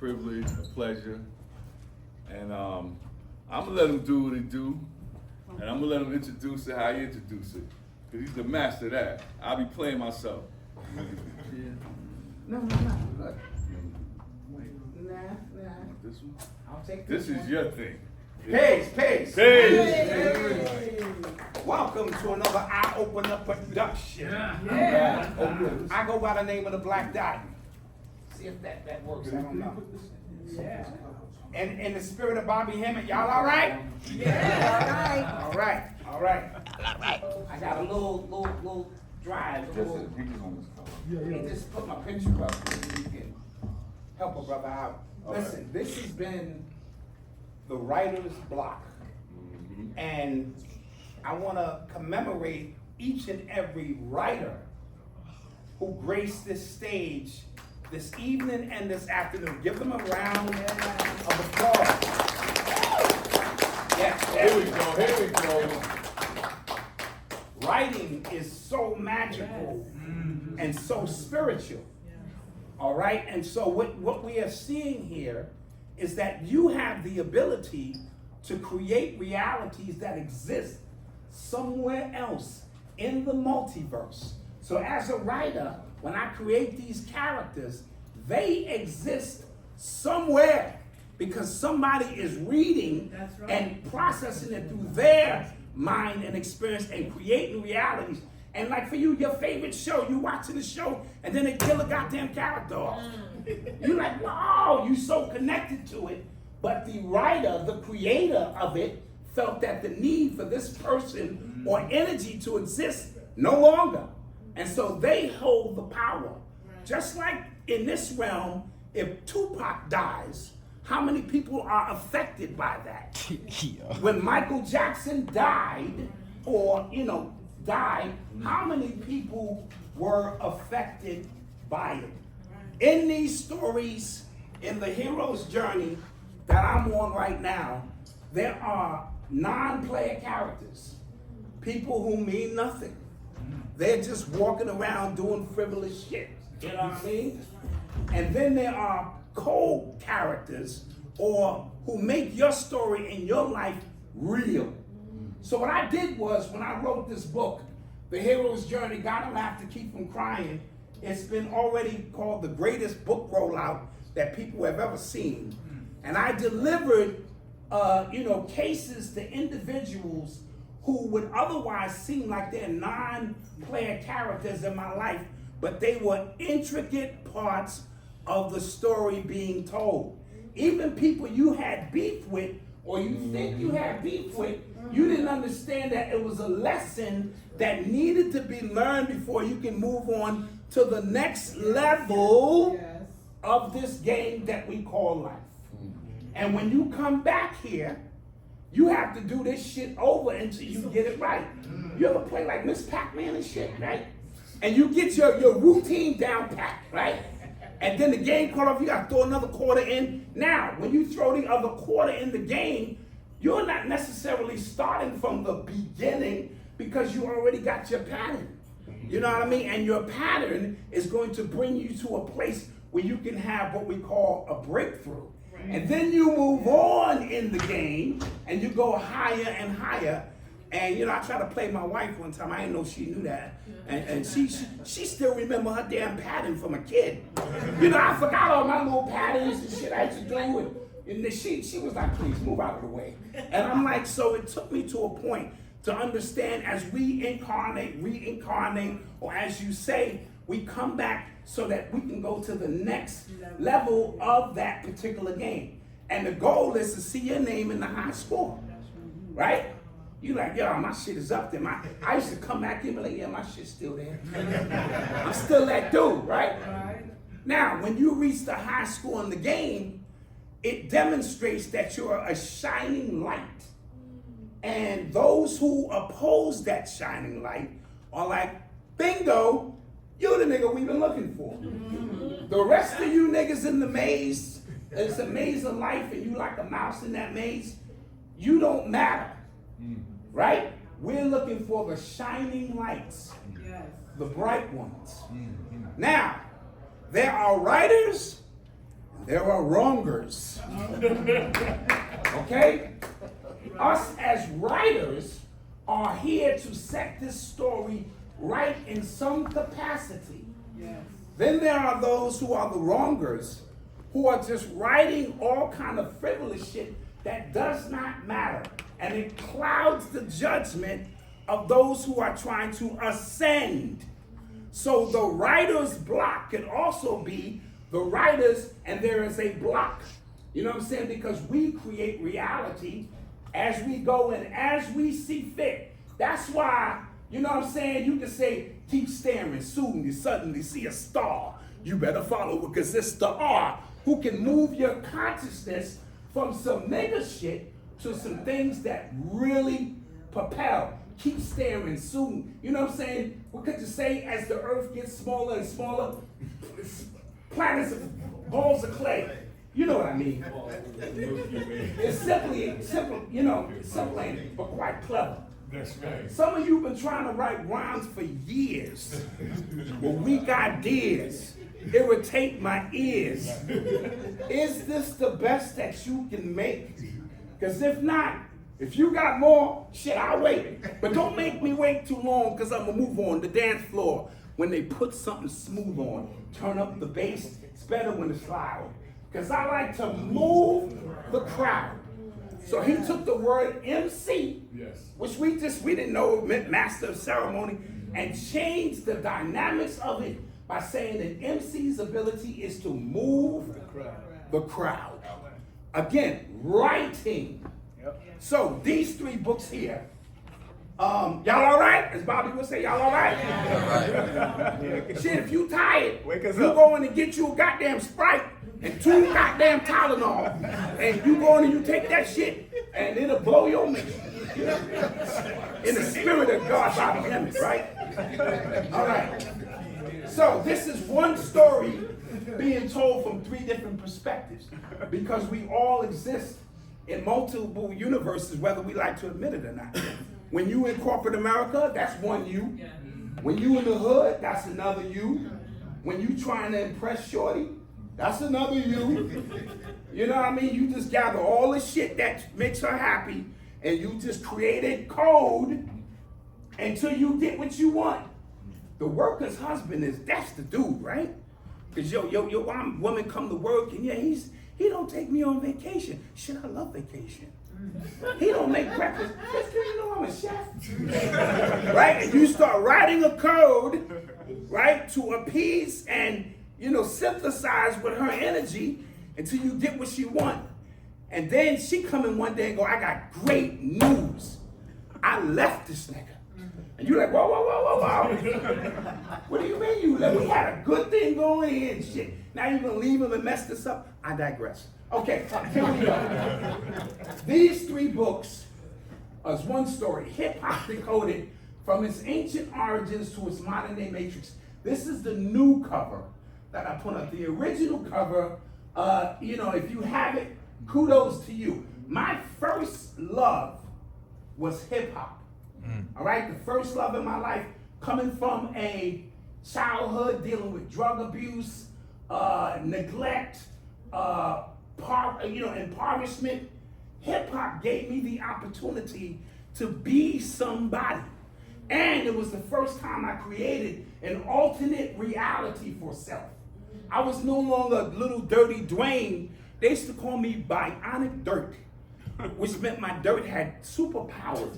privilege, a pleasure. And I'm gonna let him do what he do. And I'm gonna let him introduce it how he introduce it. Cause he's the master of that. I'll be playing myself. No. Look. Nah. This one? I'll take This is your thing. Pace. Hey! Welcome to another Eye Opener production. Yeah. I go by the name of the Black Dot. See if that works. I don't know. Yeah. And in the spirit of Bobby Hemmett, y'all all right? Yeah. All right. I got a little drive. And just put my picture up so you can help a brother out. Listen, this has been the writer's block. And I want to commemorate each and every writer who graced this stage this evening and this afternoon. Give them a round of applause. Here we go. Writing is so magical and so spiritual. All right? And so what we are seeing here is that you have the ability to create realities that exist somewhere else in the multiverse. So as a writer, when I create these characters, they exist somewhere because somebody is reading and processing it through their mind and experience and creating realities. And like for you, your favorite show, you watching the show and then they kill a goddamn character off. You're like, wow, you so connected to it. But the writer, the creator of it, felt that the need for this person or energy to exist no longer. And so they hold the power. Just like in this realm, if Tupac dies, how many people are affected by that? When Michael Jackson died, how many people were affected by it? In these stories, in the hero's journey that I'm on right now, there are non-player characters, people who mean nothing. They're just walking around doing frivolous shit, you know what I mean? And then there are co-characters or who make your story and your life real. So what I did was, when I wrote this book, The Hero's Journey, Gotta Laugh to Keep From Crying, it's been already called the greatest book rollout that people have ever seen. And I delivered, cases to individuals who would otherwise seem like they're non-player characters in my life, but they were intricate parts of the story being told. Even people you had beef with, or you think you had beef with, you didn't understand that it was a lesson that needed to be learned before you can move on to the next level of this game that we call life. And when you come back here, you have to do this shit over until you get it right. You ever play like Miss Pac-Man and shit, right? And you get your routine down pat, right? And then the game caught off, you gotta throw another quarter in. Now, when you throw the other quarter in the game, you're not necessarily starting from the beginning because you already got your pattern. You know what I mean? And your pattern is going to bring you to a place where you can have what we call a breakthrough. And then you move on in the game and you go higher and higher. And I tried to play my wife one time. I didn't know she knew that. And she still remember her damn pattern from a kid. I forgot all my little patterns and shit I used to do. And then she was like, please move out of the way. And I'm like, so it took me to a point to understand as we incarnate, reincarnate, or as you say, we come back so that we can go to the next level of that particular game. And the goal is to see your name in the high score, right? You like, yo, my shit is up there. I used to come back in and be like, yeah, my shit's still there. I'm still that dude, right? Now, when you reach the high score in the game, it demonstrates that you're a shining light. And those who oppose that shining light are like, bingo, you're the nigga we've been looking for. The rest of you niggas in the maze, it's a maze of life and you like a mouse in that maze, you don't matter, right? We're looking for the shining lights, the bright ones. Now, there are writers, there are wrongers. Okay? Us as writers are here to set this story right in some capacity. Then there are those who are the wrongers, who are just writing all kind of frivolous shit that does not matter. And it clouds the judgment of those who are trying to ascend. So the writer's block can also be the writers, and there is a block. You know what I'm saying? Because we create reality as we go and as we see fit. That's why, you know what I'm saying? You can say, keep staring, soon you suddenly see a star. You better follow because it's the R who can move your consciousness from some nigga shit to some things that really propel. Keep staring soon. You know what I'm saying? What could you say as the earth gets smaller and smaller? Planets, balls of clay. You know what I mean? It's simple, you know, simple ain't, but quite clever. That's right. Some of you been trying to write rhymes for years with weak ideas. Irritate my ears. Is this the best that you can make? Because if not, if you got more, shit, I'll wait. But don't make me wait too long, because I'm going to move on the dance floor. When they put something smooth on, turn up the bass. It's better when it's loud. Because I like to move the crowd. So he took the word MC, which we didn't know meant master of ceremony, and changed the dynamics of it by saying that MC's ability is to move the crowd. Again, writing. So these 3 books here, y'all all right? As Bobby would say, y'all all right? Shit, if you tired, you go in and get you a goddamn Sprite and 2 goddamn Tylenol, and you go in and you take that shit, and it'll blow your mind. In the spirit of God, Bobby Hemmings, right? All right. So this is one story being told from 3 different perspectives, because we all exist in multiple universes, whether we like to admit it or not. When you in corporate America, that's one you. When you in the hood, that's another you. When you trying to impress shorty, that's another you. You know what I mean? You just gather all the shit that makes her happy, and you just created code until you get what you want. The worker's husband that's the dude, right? Because your woman come to work, and yeah, he don't take me on vacation. Shit, I love vacation. He don't make breakfast. Just 'cause you know I'm a chef. Right? And you start writing a code, right, to appease and, you know, synthesize with her energy until you get what she want. And then she come in one day and go, I got great news. I left this nigga. And you're like, whoa, whoa, whoa, whoa, whoa. What do you mean you left? We had a good thing going here and shit. Now you're gonna leave him and mess this up? I digress. Okay, here we go. These 3 books is one story. Hip hop decoded from its ancient origins to its modern day matrix. This is the new cover that I put up. The original cover, you know, if you have it, kudos to you. My first love was hip hop. All right, the first love in my life, coming from a childhood dealing with drug abuse, neglect, impoverishment. Hip hop gave me the opportunity to be somebody. And it was the first time I created an alternate reality for self. I was no longer little dirty Dwayne. They used to call me Bionic Dirt, which meant my dirt had superpowers.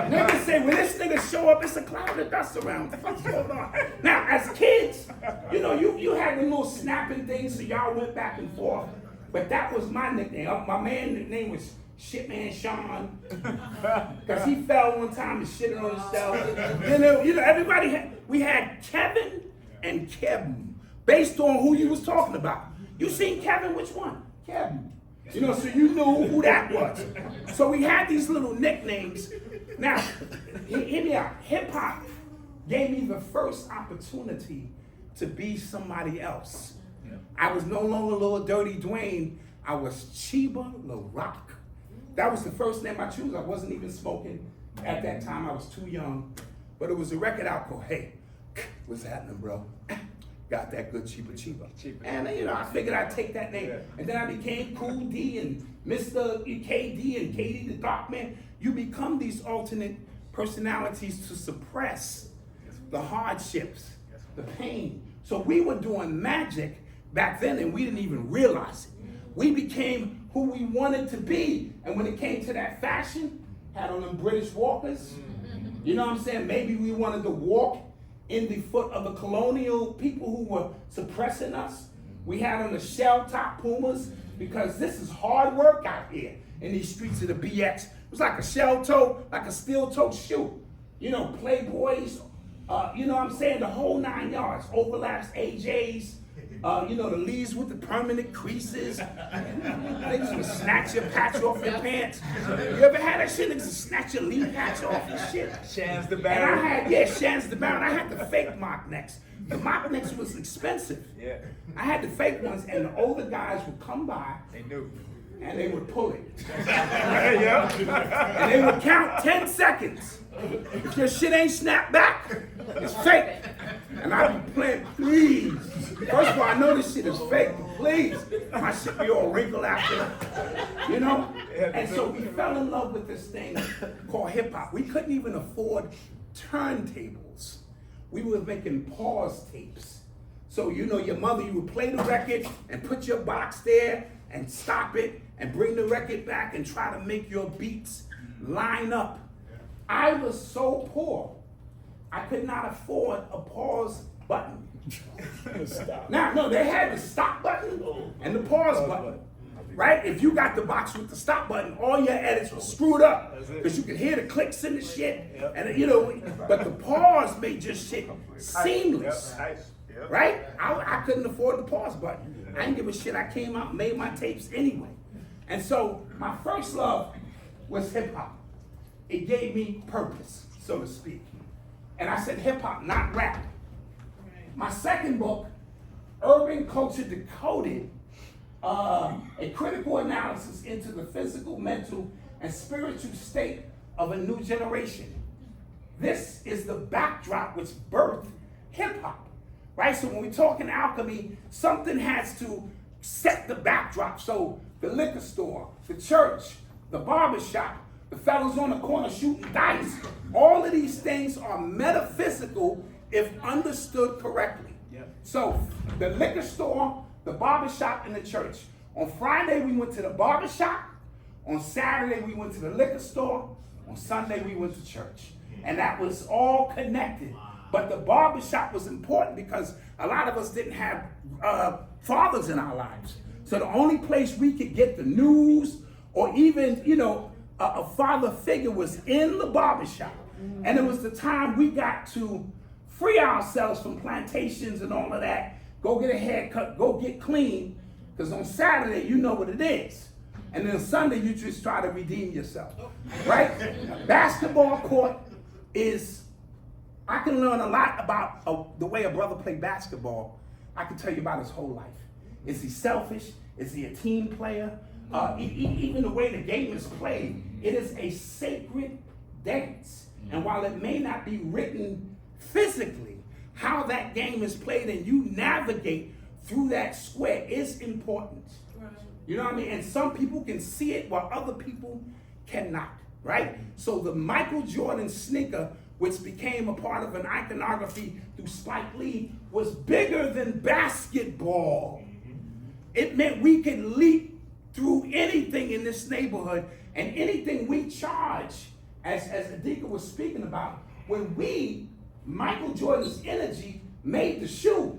Niggas say, when this nigga show up, it's a cloud of dust around. What the fuck's going on? Now, as kids, you know, you had the little snapping things, so y'all went back and forth. But that was my nickname. My man's nickname was Shitman Sean, because he fell one time and shitted on himself. You know, we had Kevin and Kevin, based on who you was talking about. You seen Kevin, which one? Kevin. You know, so you knew who that was. So we had these little nicknames. Now, hear me out. Hip hop gave me the first opportunity to be somebody else. I was no longer Little Dirty Dwayne. I was Chiba LaRock. That was the first name I chose. I wasn't even smoking at that time. I was too young. But it was a record out called, hey, what's happening, bro? got that good cheaper. And you know, I figured I'd take that name. And then I became Cool D and Mr. KD and KD the Dark Man. You become these alternate personalities to suppress the hardships, the pain. So we were doing magic back then and we didn't even realize it. We became who we wanted to be. And when it came to that fashion, had on them British walkers, you know what I'm saying? Maybe we wanted to walk in the foot of the colonial people who were suppressing us. We had on the shell top Pumas because this is hard work out here in these streets of the BX. It was like a shell toe, like a steel toe shoe. You know, Playboys, you know what I'm saying? The whole 9 yards, overlaps, AJs, you know, the Lees with the permanent creases. Niggas would snatch your patch off your pants. You ever had that shit? Niggas would snatch your Lee patch off your shit. Shan's the And Baron. I had, Shan's the Baron. I had the fake mock necks. The mock necks was expensive. Yeah, I had the fake ones, and the older guys would come by they knew. and they would pull it. Yeah. And they would count 10 seconds. If your shit ain't snapped back, it's fake. And I'd be playing, please. First of all, I know this shit is fake, but please. My shit be all wrinkled after, you know? And so we fell in love with this thing called hip hop. We couldn't even afford turntables. We were making pause tapes. So, you know, your mother, you would play the record and put your box there and stop it and bring the record back and try to make your beats line up. I was so poor, I could not afford a pause button. Now, no, they had the stop button and the pause button. Right? If you got the box with the stop button, all your edits were screwed up because you could hear the clicks in the shit, and you know. But the pause made your shit seamless. Right? I couldn't afford the pause button. I didn't give a shit. I came out and made my tapes anyway. And so my first love was hip hop. It gave me purpose, so to speak. And I said hip hop, not rap. My second book, Urban Culture Decoded, a critical analysis into the physical, mental, and spiritual state of a new generation. This is the backdrop which birthed hip hop, right? So when we talk in alchemy, something has to set the backdrop. So the liquor store, the church, the barbershop, the fellas on the corner shooting dice, all of these things are metaphysical if understood correctly. So the liquor store, the barbershop, and the church. On Friday, we went to the barbershop. On Saturday, we went to the liquor store. On Sunday, we went to church. And that was all connected. But the barbershop was important because a lot of us didn't have fathers in our lives. So the only place we could get the news or even, you know, a father figure was in the barbershop. And it was the time we got to free ourselves from plantations and all of that. Go get a haircut, go get clean, because on Saturday, you know what it is. And then Sunday, you just try to redeem yourself, right? Basketball court is, I can learn a lot about the way a brother played basketball. I can tell you about his whole life. Is he selfish? Is he a team player? Even the way the game is played, it is a sacred dance. And while it may not be written physically, how that game is played and you navigate through that square is important. You know what I mean? And some people can see it while other people cannot, right? So the Michael Jordan sneaker, which became a part of an iconography through Spike Lee, was bigger than basketball. It meant we could leap through anything in this neighborhood, and anything we charge, as Adika was speaking about, when Michael Jordan's energy made the shoe,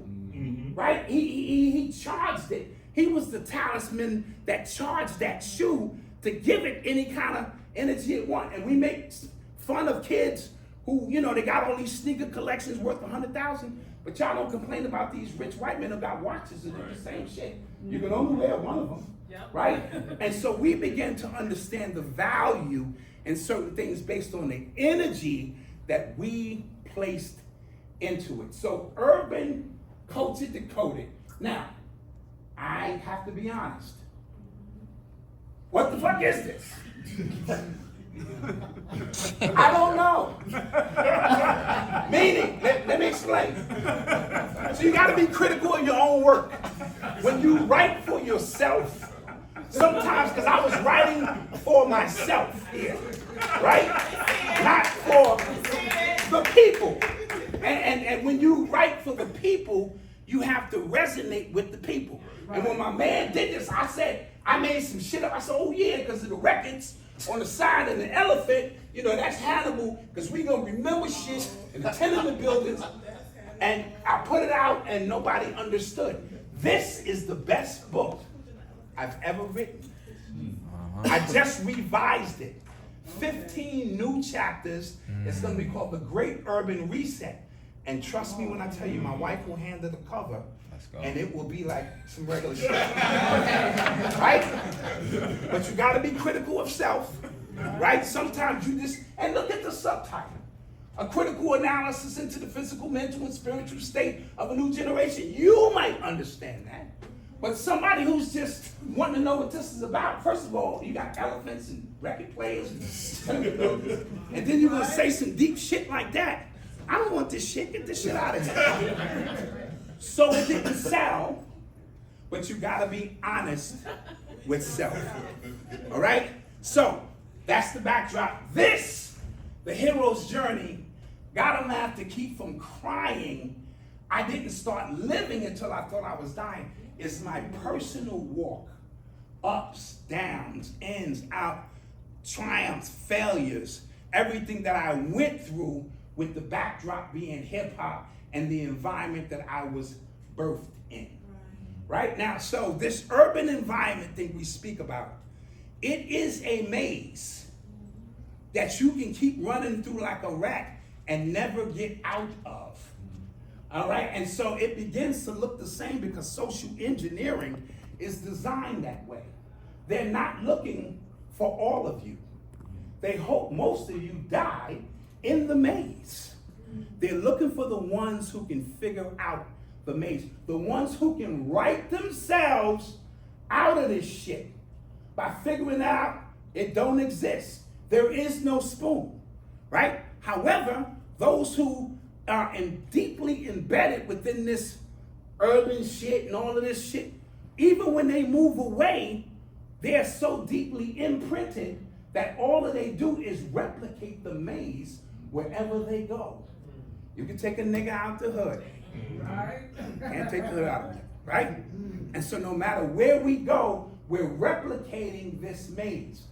right? He charged it. He was the talisman that charged that shoe to give it any kind of energy it wanted. And we make fun of kids who, you know, they got all these sneaker collections worth $100,000, but y'all don't complain about these rich white men who got watches and do the same shit. You can only wear one of them, right? And so we began to understand the value in certain things based on the energy that we placed into it. So Urban Culture Decoded. Now, I have to be honest. What the fuck is this? I don't know. Meaning, let me explain. So you gotta be critical of your own work. When you write for yourself, sometimes, because I was writing for myself here, right? Not for the people. And when you write for the people, you have to resonate with the people. And when my man did this, I made some shit up. I said, oh yeah, because of the records on the side and the elephant, you know, that's Hannibal, because we gonna remember shit in the tenement buildings. And I put it out and nobody understood. This is the best book I've ever written. I just revised it. 15 new chapters. It's gonna be called The Great Urban Reset. And trust me when I tell you, my wife will handle the cover, and it will be like some regular shit. Right? But you gotta be critical of self, right? Sometimes you just, and look at the subtitle. A critical analysis into the physical, mental, and spiritual state of a new generation. You might understand that. But somebody who's just wanting to know what this is about, first of all, you got elephants and record players, and then you're gonna say some deep shit like that. I don't want this shit, get this shit out of here. So it didn't sell, but you gotta be honest with self. All right? So that's the backdrop. This, the hero's journey, God will have to keep from crying. I didn't start living until I thought I was dying. It's my personal walk, ups, downs, ins, out, triumphs, failures, everything that I went through with the backdrop being hip hop and the environment that I was birthed in. Right now, so this urban environment thing we speak about, it is a maze that you can keep running through like a rat and never get out of. All right, and so it begins to look the same because social engineering is designed that way. They're not looking for all of you. They hope most of you die in the maze. They're looking for the ones who can figure out the maze, the ones who can write themselves out of this shit by figuring out it don't exist. There is no spoon, right? However, those who are deeply embedded within this urban shit and all of this shit, even when they move away, they're so deeply imprinted that all that they do is replicate the maze wherever they go. You can take a nigga out the hood. Right? Can't take the hood out of it, right? And so no matter where we go, we're replicating this maze.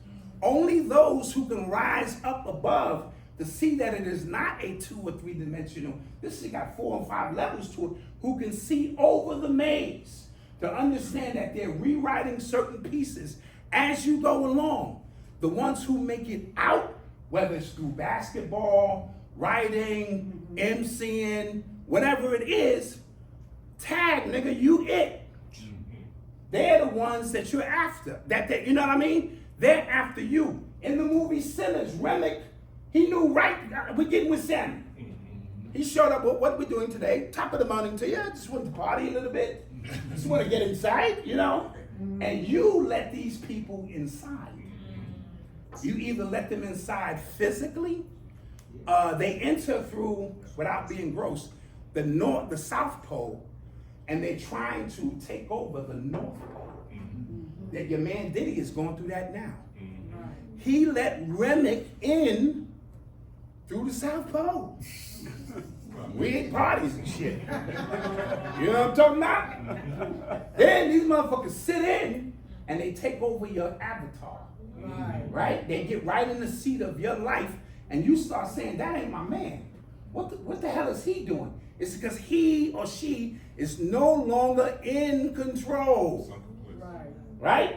Only those who can rise up above to see that it is not a 2 or 3 dimensional, this has got 4 and 5 levels to it, who can see over the maze to understand that they're rewriting certain pieces as you go along. The ones who make it out, whether it's through basketball, writing, MCing, whatever it is, tag, nigga, you it. They're the ones that you're after. That you know what I mean? They're after you. In the movie Sinners, Remick, he knew right, we're getting with Sammy. He showed up, what we're doing today, top of the morning to you, I just want to party a little bit. Just want to get inside, you know? And you let these people inside. You either let them inside physically, they enter through, without being gross, the South Pole, and they're trying to take over the North Pole. That your man Diddy is going through that now. He let Remick in through the South Pole. Weird parties and shit. You know what I'm talking about? Then these motherfuckers sit in and they take over your avatar. Right? They get right in the seat of your life and you start saying, that ain't my man. What the hell is he doing? It's because he or she is no longer in control. Right?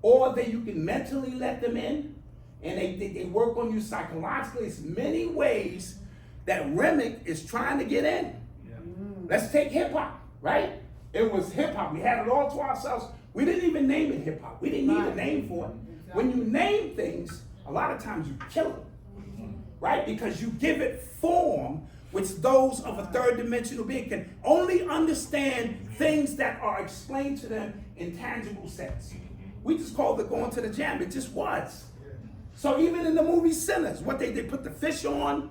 Or that you can mentally let them in and they work on you psychologically. It's many ways that Remick is trying to get in. Let's take hip hop, right? It was hip hop. We had it all to ourselves. We didn't even name it hip hop. We didn't need a name for it. When you name things, a lot of times you kill them, right? Because you give it form, which those of a third dimensional being can only understand things that are explained to them in tangible sense. We just called it going to the jam. It just was. So even in the movie Sinners, what they put the fish on,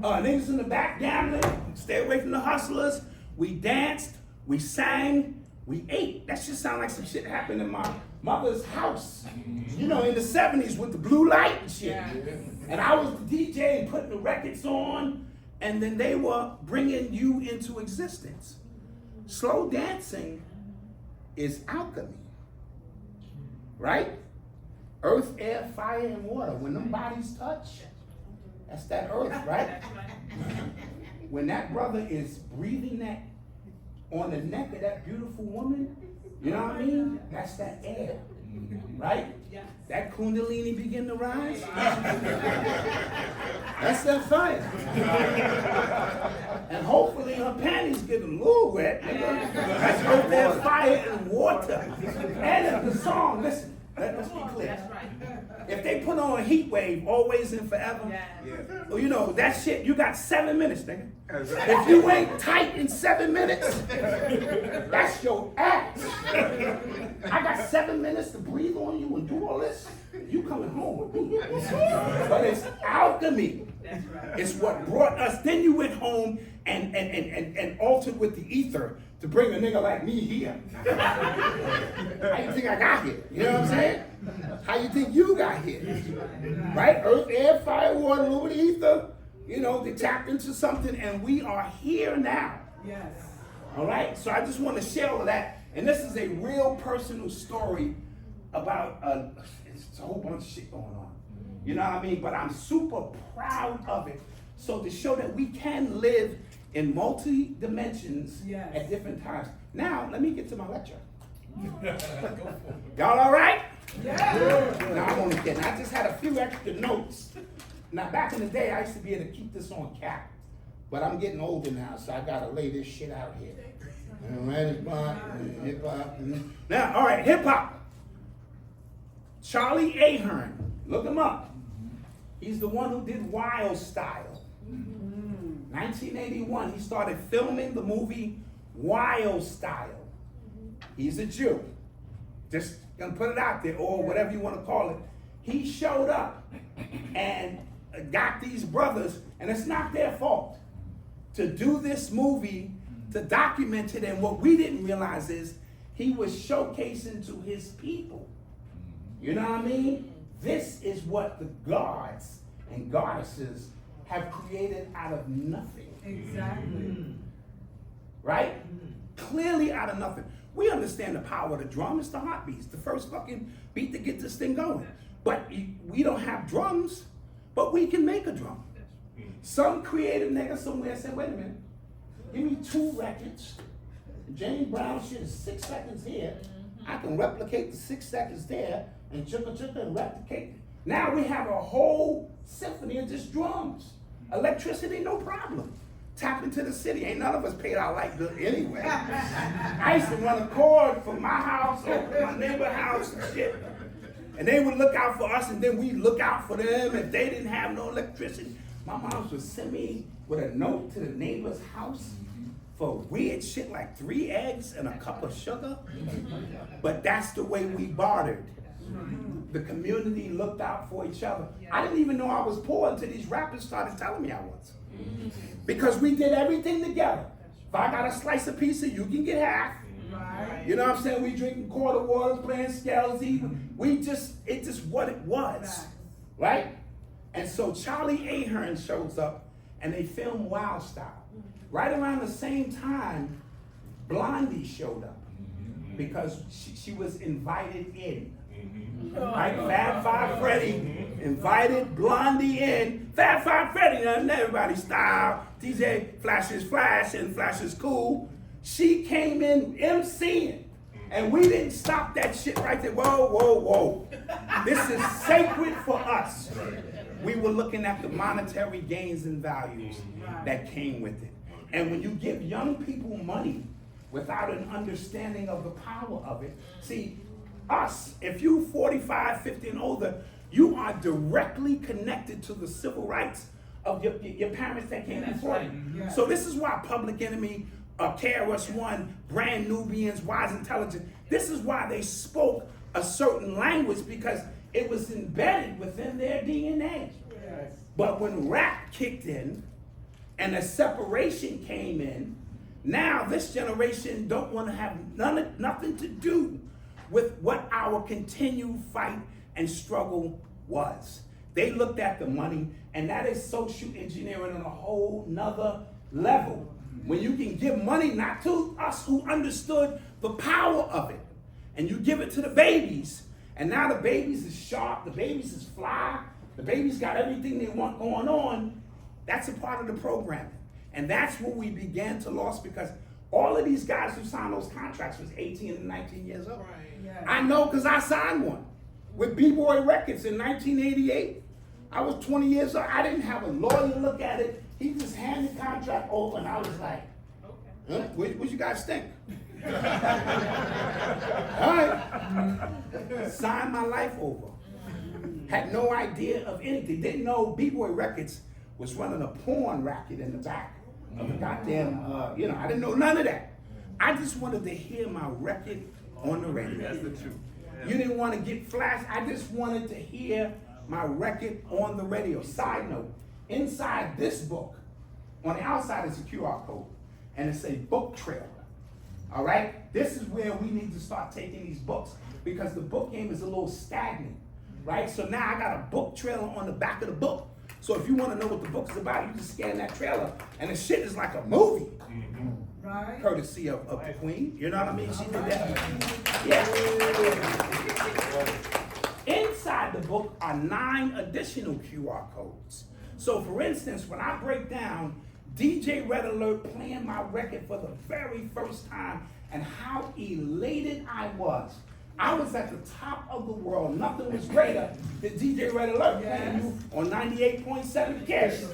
niggas in the back gambling, stay away from the hustlers. We danced, we sang, we ate. That shit sound like some shit happened in my mother's house. You know, in the 70s with the blue light and shit. And I was the DJ and putting the records on, and then they were bringing you into existence. Slow dancing is alchemy, right? Earth, air, fire, and water. When them bodies touch, that's that earth, right? When that brother is breathing that on the neck of that beautiful woman, you know what I mean? That's that air, right? That kundalini begin to rise. That's that fire. And hopefully her panties get a little wet. That's earth, air, fire, and water. And the song, listen, let's be clear. If they put on a heat wave, always and forever, well, you know, that shit, you got 7 minutes, nigga. If you ain't tight in 7 minutes, that's your ass. I got 7 minutes to breathe on you and do all this. You coming home with me. But it's alchemy. It's what brought us. Then you went home and altered with the ether to bring a nigga like me here. How you think I got here? You know what I'm saying? How you think you got here? Right? Earth, air, fire, water, lumen, ether. You know, they tapped into something and we are here now. Yes. All right? So I just want to share all of that. And this is a real personal story about it's a whole bunch of shit going on. You know what I mean? But I'm super proud of it. So to show that we can live in multi-dimensions at different times. Now, let me get to my lecture. Y'all all right? Yeah. No, I'm only kidding. I just had a few extra notes. Now, back in the day, I used to be able to keep this on cap. But I'm getting older now, so I gotta lay this shit out here. Hip hop. Now, all right, hip hop. Charlie Ahern, look him up. He's the one who did Wild Style. 1981, he started filming the movie Wild Style. He's a Jew. Just gonna put it out there, or whatever you want to call it. He showed up and got these brothers, and it's not their fault, to do this movie, to document it. And what we didn't realize is he was showcasing to his people. You know what I mean? This is what the gods and goddesses have created out of nothing. Exactly. Right? Clearly out of nothing. We understand the power of the drum. It's the heartbeats, the first fucking beat to get this thing going. But we don't have drums, but we can make a drum. Some creative nigga somewhere said, wait a minute, give me 2 records. James Brown shit is 6 seconds here. I can replicate the 6 seconds there and chugga and replicate. Now we have a whole symphony of just drums. Electricity, no problem. Tap into the city. Ain't none of us paid our light bill anyway. I used to run a cord from my house over my neighbor's house and shit. And they would look out for us, and then we'd look out for them if they didn't have no electricity. My mom would send me with a note to the neighbor's house for weird shit like 3 eggs and a cup of sugar. But that's the way we bartered. The community looked out for each other. I didn't even know I was poor until these rappers started telling me I was. Because we did everything together. If I got a slice of pizza, you can get half. You know what I'm saying? We drinking quarter waters, playing Scalzi. It's just what it was. Right? And so Charlie Ahern shows up and they film Wild Style. Right around the same time, Blondie showed up because she was invited in. Like Fab Five Freddy invited Blondie in. Fab Five Freddy, now everybody's style. DJ Flash is Flash and Flash is cool. She came in MCing. And we didn't stop that shit right there. Whoa, whoa, whoa. This is sacred for us. We were looking at the monetary gains and values that came with it. And when you give young people money without an understanding of the power of it, see, us, if you 45, 50 and older, you are directly connected to the civil rights of your parents that came before you. So this is why Public Enemy, KRS-One, Brand Nubians, Wise Intelligence, this is why they spoke a certain language, because It was embedded within their DNA. Yes. But when rap kicked in and a separation came in, now this generation don't want to have nothing to do with what our continued fight and struggle was. They looked at the money, and that is social engineering on a whole nother level. When you can give money not to us who understood the power of it, and you give it to the babies, and now the babies is sharp, the babies is fly, the babies got everything they want going on, that's a part of the programming. And that's where we began to lose, because all of these guys who signed those contracts was 18 and 19 years old. Right. Yes. I know because I signed one with B-Boy Records in 1988. I was 20 years old. I didn't have a lawyer look at it. He just handed the contract over, and I was like, huh? What you guys think? All right. Signed my life over. Had no idea of anything. Didn't know B-Boy Records was running a porn racket in the back of the goddamn, I didn't know none of that. I just wanted to hear my record on the radio. That's the truth. You didn't want to get flashed. I just wanted to hear my record on the radio. Side note, inside this book, on the outside is a QR code, and it's a book trailer. All right? This is where we need to start taking these books, because the book game is a little stagnant, right? So now I got a book trailer on the back of the book. So if you want to know what the book is about, you just scan that trailer, and the shit is like a movie. Right. Courtesy of the Queen. You know what I mean? She did that. Yeah. Inside the book are 9 additional QR codes. So for instance, when I break down DJ Red Alert playing my record for the very first time and how elated I was at the top of the world. Nothing was greater than DJ Red Alert playing you on 98.7 Kiss.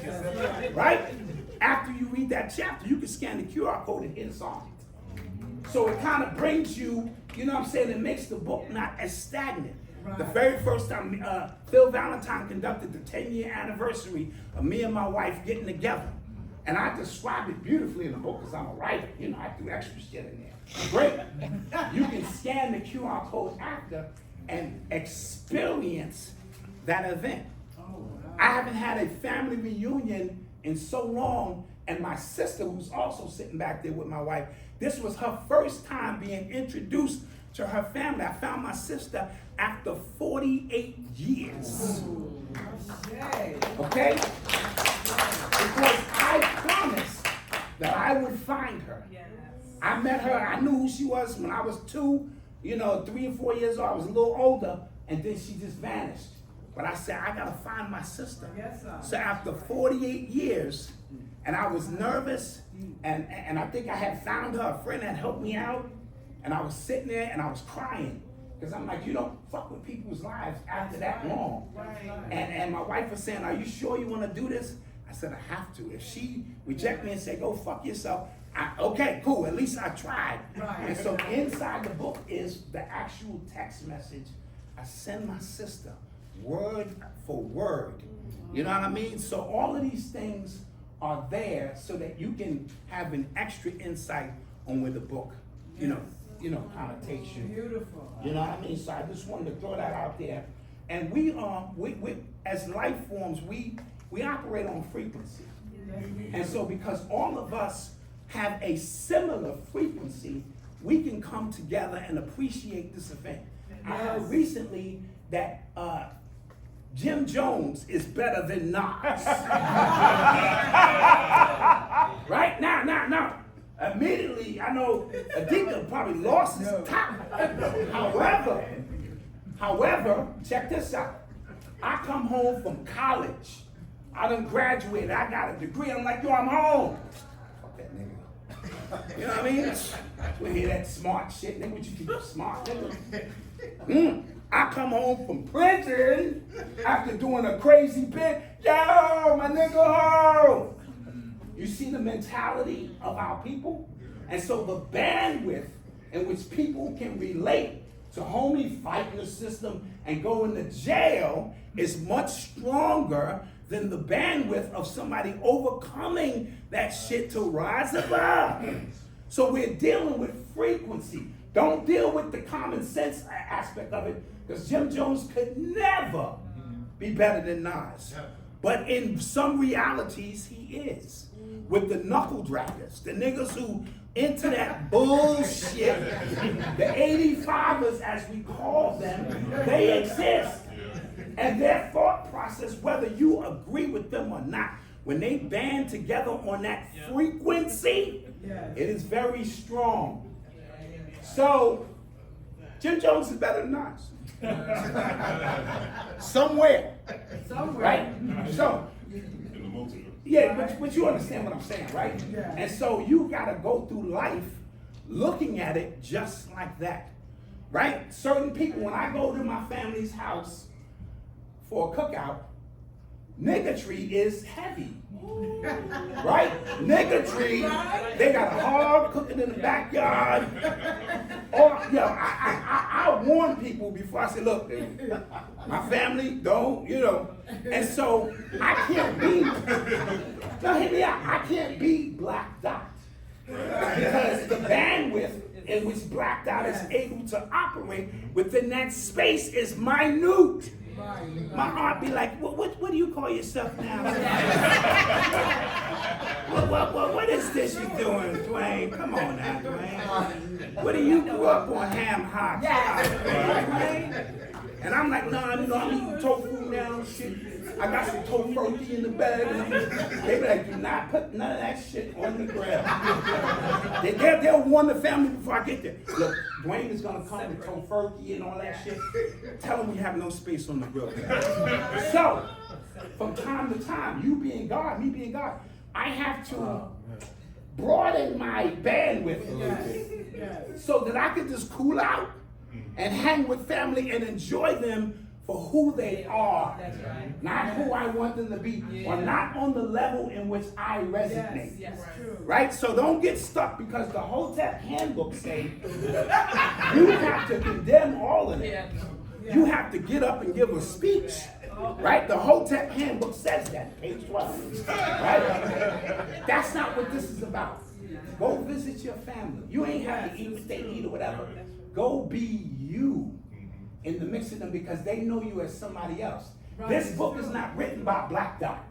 Right? After you read that chapter, you can scan the QR code and hit a song. So it kind of brings you, you know what I'm saying, it makes the book not as stagnant. Right. The very first time Phil Valentine conducted the 10-year anniversary of me and my wife getting together. And I described it beautifully in the book because I'm a writer. You know, I do extra shit in there. Great. You can scan the QR code after and experience that event. Oh, wow. I haven't had a family reunion in so long, and my sister, who's also sitting back there with my wife, this was her first time being introduced to her family. I found my sister after 48 years. Okay. Okay? Because I promised that I would find her. Yes. I met her, I knew who she was when I was 2, 3 or 4 years old. I was a little older, and then she just vanished. But I said, I gotta find my sister. Yes, sir. So after 48 years, and I was nervous, and I think I had found her, a friend had helped me out, and I was sitting there and I was crying. Because I'm like, you don't fuck with people's lives after that long. Right. And my wife was saying, are you sure you wanna do this? I said, I have to. If she reject me and say, go fuck yourself, okay, cool, at least I tried. Right. And so inside the book is the actual text message I send my sister, word for word. You know what I mean? So all of these things are there so that you can have an extra insight on where the book, kind of takes you. Beautiful. You know what I mean? So I just wanted to throw that out there. And we as life forms, we operate on frequency. And so because all of us have a similar frequency, we can come together and appreciate this event. I heard recently that Jim Jones is better than Nas. Right? Now. Immediately, I know Adika probably lost his top. However, check this out. I come home from college. I done graduated. I got a degree. I'm like, yo, I'm home. Fuck that nigga. You know what I mean? We hear that smart shit. Nigga, what you think you smart, nigga? I come home from prison after doing a crazy bit. Yo, my nigga home. You see the mentality of our people? And so the bandwidth in which people can relate to homie fighting the system and going to jail is much stronger than the bandwidth of somebody overcoming that shit to rise above. So we're dealing with frequency. Don't deal with the common sense aspect of it, because Jim Jones could never be better than Nas. But in some realities, he is. With the knuckle draggers, the niggas who into that bullshit, the 85ers as we call them, they exist. And their thought process, whether you agree with them or not, when they band together on that frequency, it is very strong. So, Jim Jones is better than Nas. Somewhere. Right? So, yeah, but you understand what I'm saying, right? And so you gotta go through life looking at it just like that. Right? Certain people, when I go to my family's house for a cookout, niggatry is heavy. Right? Niggatry, they got a hog cooking in the backyard. Or, I warn people before I say, look, my family don't, And so I can't be, now hear me out, I can't be Black Dot. Because the bandwidth in which Black Dot is able to operate within that space is minute. My heart be like, what do you call yourself now? What is this you doing, Dwayne? Come on now, Dwayne. What do you grew up on ham hocks? And I'm like, nah, I'm eating tofu now, shit. I got some tofurkey in the bag. And they be like, do not put none of that shit on the grill. They'll warn the family before I get there. Look, Dwayne is gonna come with tofurkey and all that shit. Tell him we have no space on the grill. So, from time to time, you being God, me being God, I have to broaden my bandwidth a little bit so that I can just cool out and hang with family and enjoy them for who they are, not who I want them to be, or not on the level in which I resonate. Right? So don't get stuck because the Hotep handbook says you have to condemn all of it. You have to get up and give a speech. Right? The Hotep handbook says that, page 12. Right? That's not what this is about. Go visit your family. You ain't have to eat what they eat or whatever. Go be you in the mix of them because they know you as somebody else. This book is not written by Black Dot.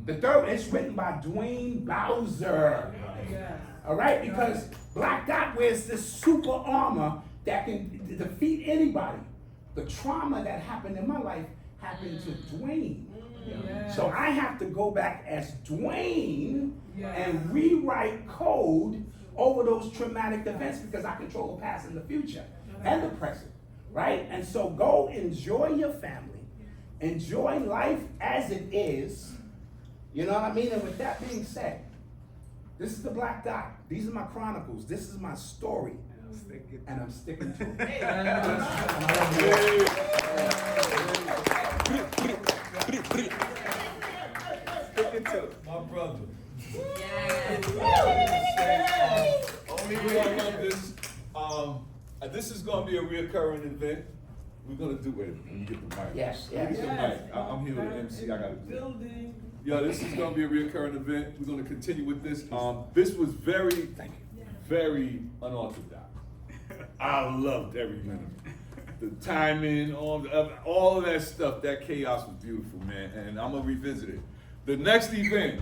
The third, it's written by Dwayne Bowser. All right? Because Black Dot wears this super armor that can defeat anybody. The trauma that happened in my life happened to Dwayne. So I have to go back as Dwayne and rewrite code over those traumatic events because I control the past and the future and the present. Right? And so go enjoy your family. Enjoy life as it is. You know what I mean? And with that being said, this is the Black Dot. These are my chronicles. This is my story. And I'm sticking to it. My brother. Only way I love this, this is gonna be a reoccurring event. We're gonna do it when you get the mic. Yes. Get the mic. I'm here with the MC. I gotta do it. Yeah, this is gonna be a reoccurring event. We're gonna continue with this. This was very unorthodox. I loved every minute. The timing, all of that stuff, that chaos was beautiful, man. And I'm gonna revisit it. The next event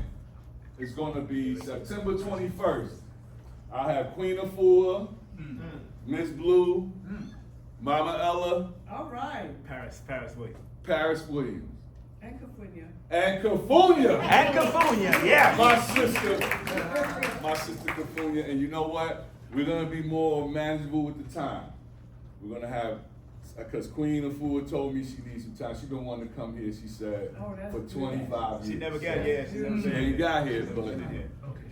is gonna be September 21st. I have Queen Afua, Miss Blue, Mama Ella. All right. Paris Williams. Paris Williams. And California. And Kafunya. And California, yeah. My sister Kafunya. And you know what? We're gonna be more manageable with the time. We're gonna have, because Queen Afua told me she needs some time. She been wanting to come here, she said, for 25 years. She never got here. She ain't got here, but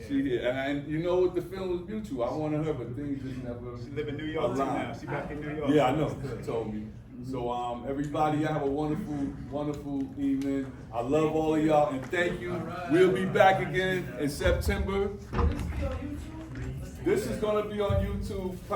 she here. And you know what? The film was mutual. I wanted her, but things just never. She live in New York too now. She back in New York. Yeah, I know. She told me. So everybody, have a wonderful evening. I love all of y'all, and thank you. We'll be back again in September. This is gonna be on YouTube.